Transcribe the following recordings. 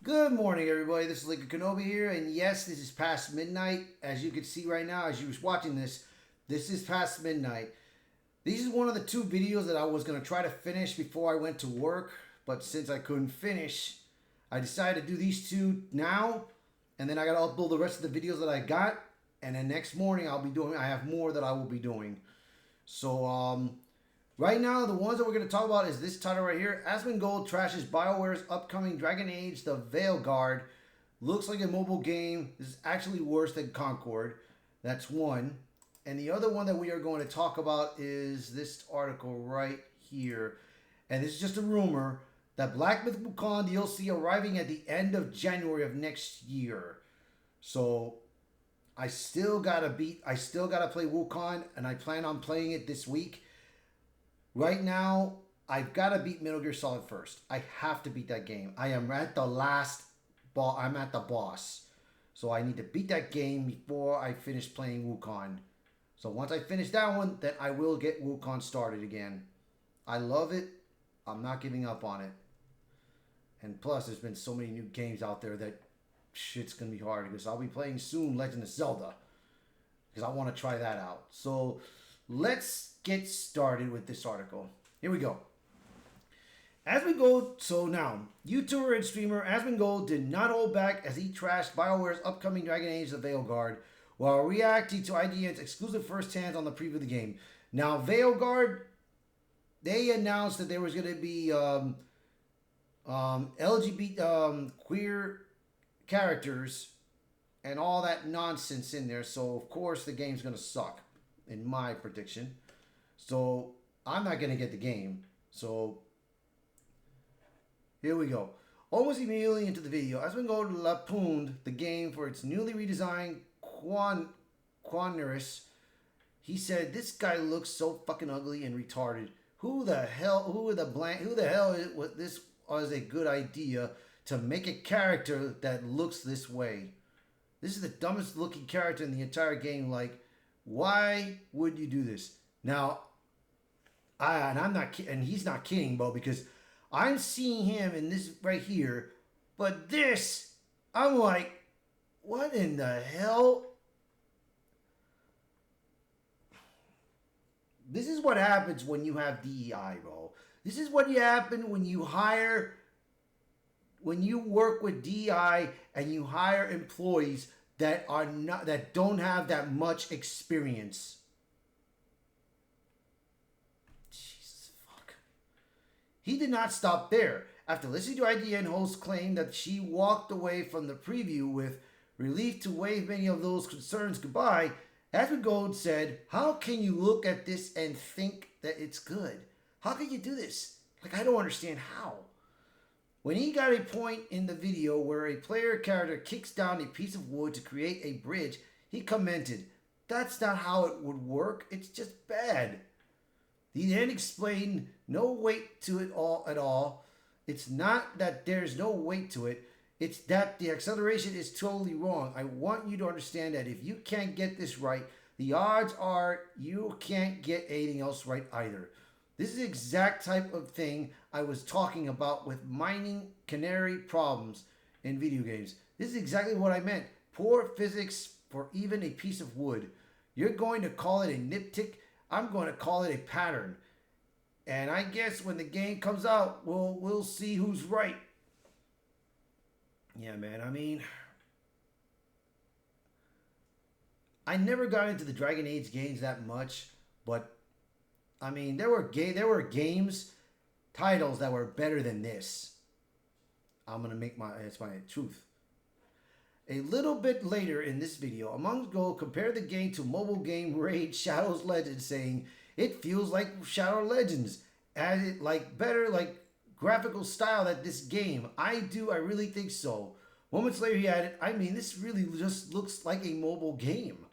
Good morning, everybody. This is Lincoln Kenobi here, and yes, this is past midnight. As you can see right now, as you was watching this is past midnight. This is one of the two videos that I was gonna try to finish before I went to work, but since I couldn't finish, I decided to do these two now, and then I gotta upload the rest of the videos that I got, and then next morning I'll be doing. I have more that I will be doing. So right now, the ones that we're going to talk about is this title right here. Asmongold trashes BioWare's upcoming Dragon Age, the Veilguard. Looks like a mobile game. This is actually worse than Concord. That's one. And the other one that we are going to talk about is this article right here. And this is just a rumor that Black Myth Wukong DLC arriving at the end of January of next year. So I still gotta play Wukong, and I plan on playing it this week. Right now, I've got to beat Metal Gear Solid first. I have to beat that game. I am at the last ball. I'm at the boss. So I need to beat that game before I finish playing Wukong. So once I finish that one, then I will get Wukong started again. I love it. I'm not giving up on it. And plus, there's been so many new games out there that shit's going to be hard because I'll be playing soon Legend of Zelda because I want to try that out. So let's get started with this article. Here we go. Asmongold, so now, YouTuber and streamer Asmongold did not hold back as he trashed BioWare's upcoming Dragon Age The Veilguard while reacting to IGN's exclusive first hands on the preview of the game. Now, Veilguard, they announced that there was going to be LGBT queer characters and all that nonsense in there, so of course the game's going to suck, in my prediction. So I'm not going to get the game. So here we go. Almost immediately into the video, Asmongold lampooned the game for its newly redesigned Quaneris. He said, "This guy looks so fucking ugly and retarded. Who the hell this was a good idea to make a character that looks this way? This is the dumbest looking character in the entire game. Like, why would you do this?" Now, and he's not kidding, Bo, because I'm seeing him in this right here, but this, I'm like, what in the hell? This is what happens when you have DEI, bro. This is what happens when you work with DEI and you hire employees that don't have that much experience. He did not stop there. After listening to IGN hosts claim that she walked away from the preview with relief to wave many of those concerns goodbye, Asmongold said, "How can you look at this and think that it's good? How can you do this? Like, I don't understand how." When he got a point in the video where a player character kicks down a piece of wood to create a bridge, he commented, "That's not how it would work. It's just bad." He then explained no weight to it all at all. It's not that there's no weight to it. It's that the acceleration is totally wrong. I want you to understand that if you can't get this right, the odds are you can't get anything else right either. This is the exact type of thing I was talking about with mining canary problems in video games. This is exactly what I meant. Poor physics for even a piece of wood. You're going to call it a nitpick. I'm going to call it a pattern. And I guess when the game comes out, we'll see who's right. Yeah, man. I mean, I never got into the Dragon Age games that much, but I mean, there were games titles that were better than this. I'm gonna make it's my truth. A little bit later in this video, Asmongold compared the game to mobile game Raid Shadows Legends, saying it feels like Shadow Legends, added like better like graphical style at this game. I really think so. Moments later, he added, "I mean, this really just looks like a mobile game."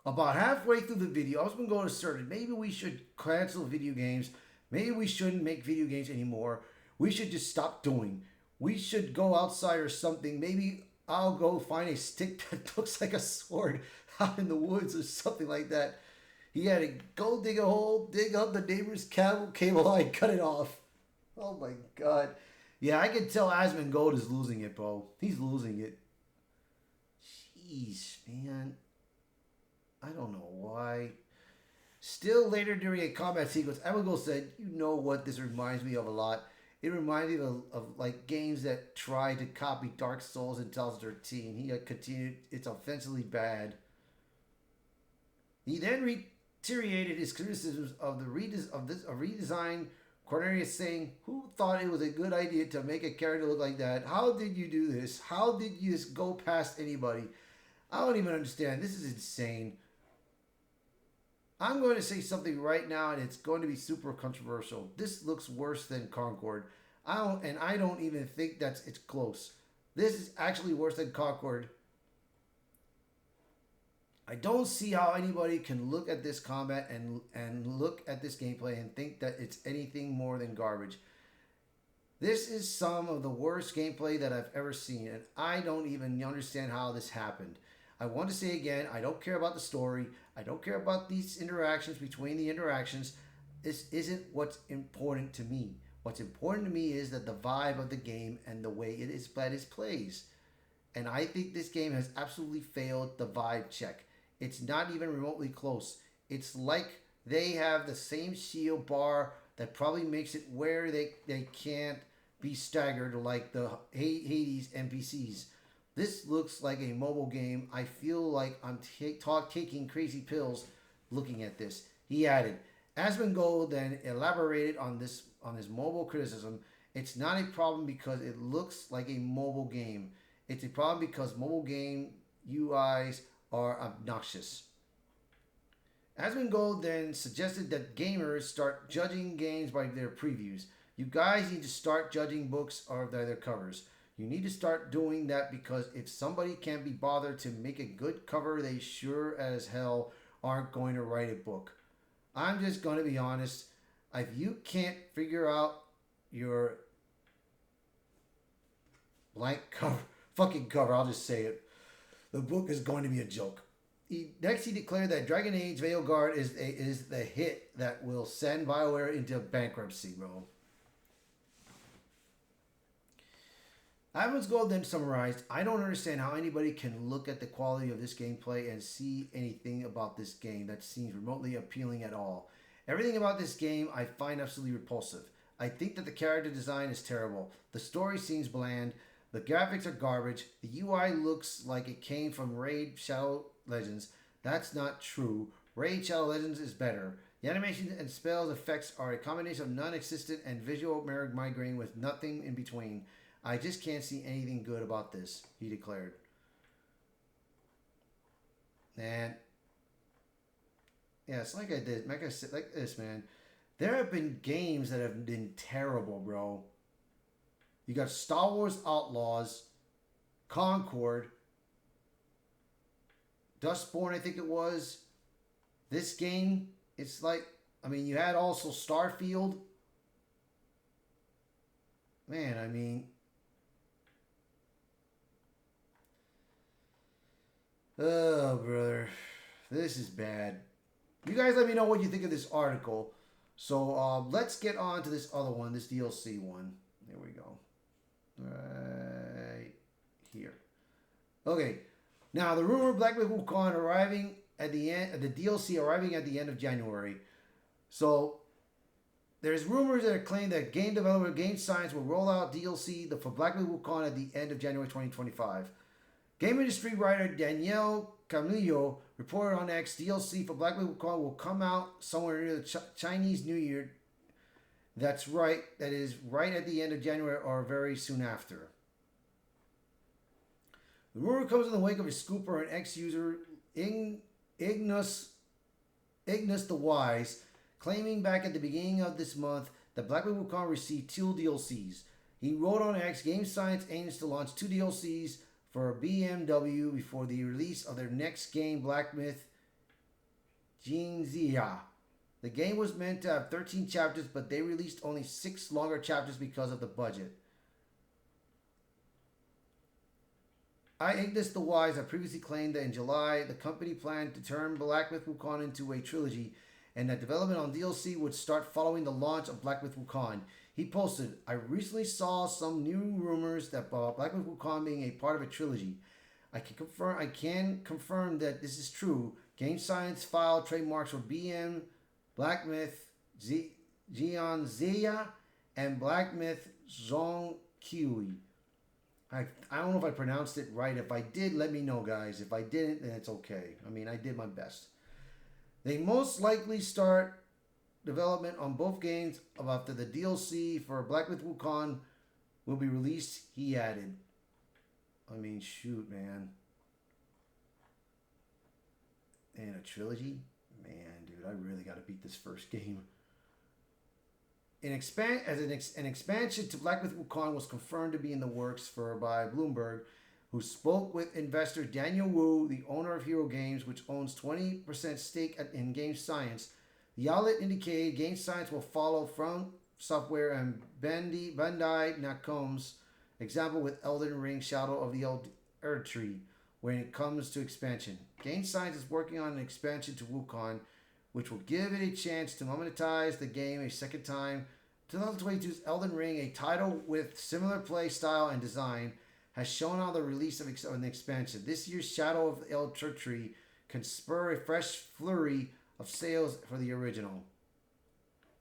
About halfway through the video, Asmongold asserted, "Maybe we should cancel video games. Maybe we shouldn't make video games anymore. We should just stop doing. We should go outside or something. Maybe I'll go find a stick that looks like a sword out in the woods or something like that." He had to go dig a hole, dig up the neighbor's cable line, cut it off. Oh my God. Yeah, I can tell Asmongold is losing it, bro. He's losing it. Jeez, man. I don't know why. Still later during a combat sequence, Asmongold said, "You know what this reminds me of a lot? It reminds me of like games that try to copy Dark Souls in 2013." He continued, "It's offensively bad." He then reiterated his criticisms of the redesign. Cornelius saying, "Who thought it was a good idea to make a character look like that? How did you do this? How did you just go past anybody? I don't even understand. This is insane." I'm going to say something right now, and it's going to be super controversial. This looks worse than Concord. I don't even think it's close. This is actually worse than Concord. I don't see how anybody can look at this combat and look at this gameplay and think that it's anything more than garbage. This is some of the worst gameplay that I've ever seen, and I don't even understand how this happened. I want to say again, I don't care about the story. I don't care about these interactions between the interactions. This isn't what's important to me. What's important to me is that the vibe of the game and the way it is plays. And I think this game has absolutely failed the vibe check. It's not even remotely close. It's like they have the same shield bar that probably makes it where they can't be staggered like the Hades NPCs. This looks like a mobile game. I feel like I'm taking crazy pills looking at this. He added, Asmongold then elaborated on his mobile criticism. It's not a problem because it looks like a mobile game. It's a problem because mobile game UIs are obnoxious. Asmongold then suggested that gamers start judging games by their previews. You guys need to start judging books or by their covers. You need to start doing that because if somebody can't be bothered to make a good cover, they sure as hell aren't going to write a book. I'm just going to be honest. If you can't figure out your blank cover, fucking cover, I'll just say it, the book is going to be a joke. He declared that Dragon Age Veilguard is the hit that will send BioWare into bankruptcy, bro. Asmongold then summarized, I don't understand how anybody can look at the quality of this gameplay and see anything about this game that seems remotely appealing at all. Everything about this game I find absolutely repulsive. I think that the character design is terrible. The story seems bland. The graphics are garbage. The UI looks like it came from Raid Shadow Legends. That's not true. Raid Shadow Legends is better. The animation and spells effects are a combination of non-existent and visual migraine with nothing in between. I just can't see anything good about this, he declared. And yeah, it's like I said, like this, man. There have been games that have been terrible, bro. You got Star Wars Outlaws, Concord, Dustborn, I think it was. This game, it's like, I mean, you had also Starfield. Man, I mean, oh, brother. This is bad. You guys let me know what you think of this article. So let's get on to this other one, this DLC one. There we go. Right here. Okay. Now, the rumor of Black Myth Wukong arriving at the end, the DLC arriving at the end of January. So, there's rumors that claim that game developer Game Science will roll out DLC for Black Myth Wukong at the end of January 2025. Game industry writer Danielle Camillo reported on X DLC for Black Myth Wukong will come out somewhere near the Chinese New Year. That's right. That is right at the end of January or very soon after. The rumor comes in the wake of a scooper and ex-user Ignis the Wise claiming back at the beginning of this month that Black Myth Wukong received 2 DLCs. He wrote on X, Game Science aims to launch 2 DLCs for BMW before the release of their next game, Black Myth Jinzia. The game was meant to have 13 chapters, but they released only 6 longer chapters because of the budget. Ignis the Wise had previously claimed that in July, the company planned to turn Black Myth Wukong into a trilogy, and that development on DLC would start following the launch of Black Myth Wukong. He posted, "I recently saw some new rumors that Black Myth Wukong being a part of a trilogy. I can confirm that this is true. Game Science filed trademarks for BM, Black Myth, Jianzia, and Black Myth Zhongqiu. I don't know if I pronounced it right. If I did, let me know, guys. If I didn't, then it's okay. I mean, I did my best. They most likely start development on both games after the DLC for Black Myth Wukong will be released," he added. I mean, shoot, man. And a trilogy? Man, dude, I really got to beat this first game. An expansion to Black Myth Wukong was confirmed to be in the works by Bloomberg, who spoke with investor Daniel Wu, the owner of Hero Games, which owns 20% stake in Game Science. The outlet indicated Game Science will follow From Software and Bandai Namco's example with Elden Ring Shadow of the Erd Tree when it comes to expansion. Game Science is working on an expansion to Wukong, which will give it a chance to monetize the game a second time. 2022's Elden Ring, a title with similar play style and design, has shown on the release of an expansion. This year's Shadow of the Erd Tree can spur a fresh flurry of sales for the original.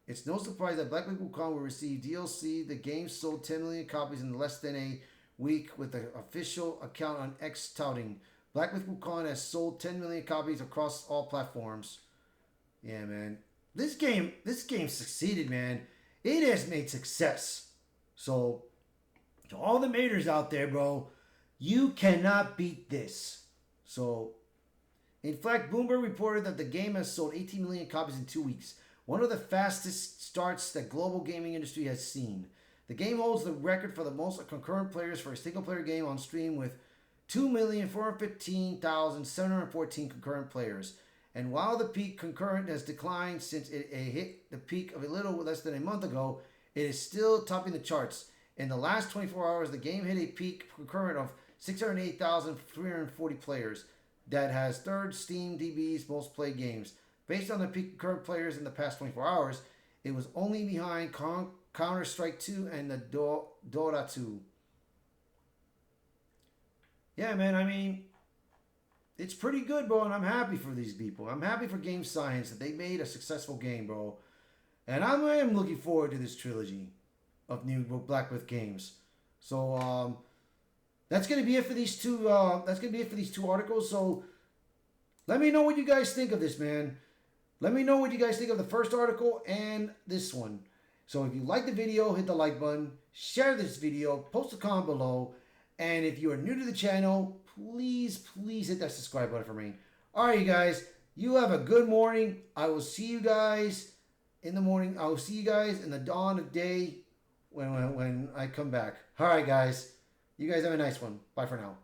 It's no surprise that Black Myth Wukong will receive DLC. The game sold 10 million copies in less than a week, with the official account on X touting Black Myth Wukong has sold 10 million copies across all platforms. Yeah, man. This game succeeded, man. It has made success. So, to all the maters out there, bro, you cannot beat this. So, in fact, Bloomberg reported that the game has sold 18 million copies in 2 weeks, one of the fastest starts that global gaming industry has seen. The game holds the record for the most concurrent players for a single-player game on Steam with 2,415,714 concurrent players. And while the peak concurrent has declined since it hit the peak of a little less than a month ago, it is still topping the charts. In the last 24 hours, the game hit a peak concurrent of 608,340 players. That has third Steam DB's most played games. Based on the peak concurrent players in the past 24 hours, it was only behind Counter-Strike 2 and the Dota 2. Yeah, man, I mean, it's pretty good, bro, and I'm happy for these people. I'm happy for Game Science that they made a successful game, bro. And I am looking forward to this trilogy of new Black Myth games. So, that's gonna be it for these two. That's gonna be it for these two articles. So, let me know what you guys think of this, man. Let me know what you guys think of the first article and this one. So, if you like the video, hit the like button, share this video, post a comment below, and if you are new to the channel, please hit that subscribe button for me. All right, you guys. You have a good morning. I will see you guys in the morning. I will see you guys in the dawn of day when I come back. All right, guys. You guys have a nice one. Bye for now.